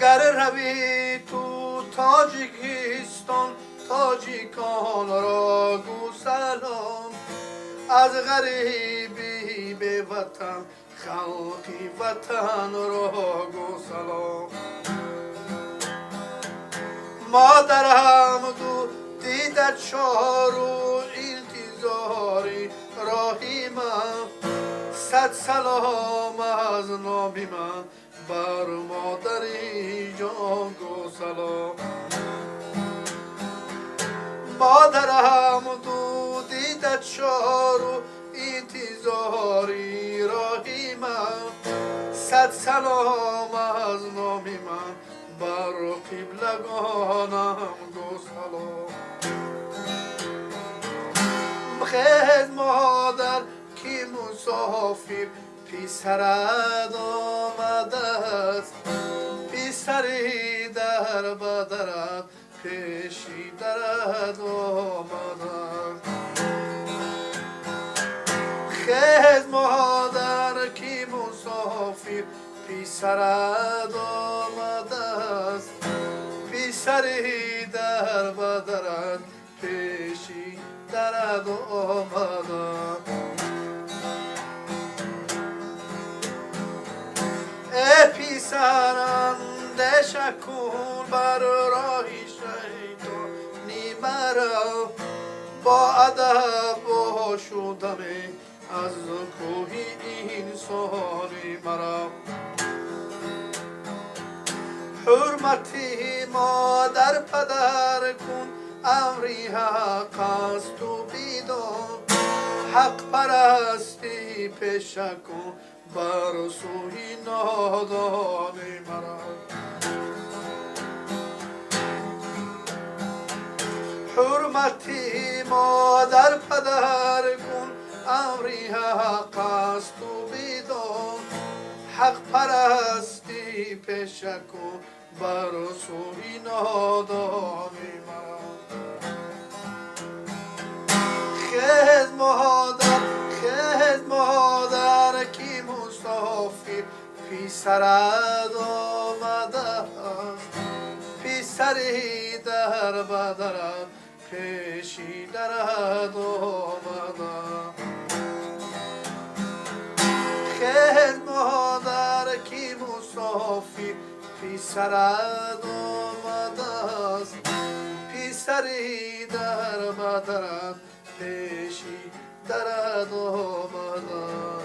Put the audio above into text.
گر روی تو تاجیکستان تاجیکان را گو سلام از غریبی به وطن خلقی وطن را گو سلام مادرم دو دیدت شارو انتظاری راهی من صد سلام از نامی من بر مادری جان گو سلام مادرم دو دیدت شارو انتظاری راهی من صد سلام از نامی من بر قبلگانم گو سلام خیز مادر کی مسافر پسرت آمده است پسری در بدرت پیشی درد آمده خیز مادر کی مسافر پسرت آمده است پسری در بدرت پیشی درد آمده ای پسرم دشت کن بر راهی شیطانی مرا با ادب و شدمی از کوهی انسانی مرا حرمتی مادر پدر کن امری حق است و بیدان حق پرستی پیشه کن بر سوی نادانی مرا حرمتی مادر پدر کن امری حق است و بیدان حق پرستی پیشه کن بر سوی نادانی مرا خیز مادر کی مسافر پسرت آمده است پسری در بدرت پیشی درد آمده خیز مادر کی مسافر پسرت آمده است پسری در بدرت پیشی درد آمده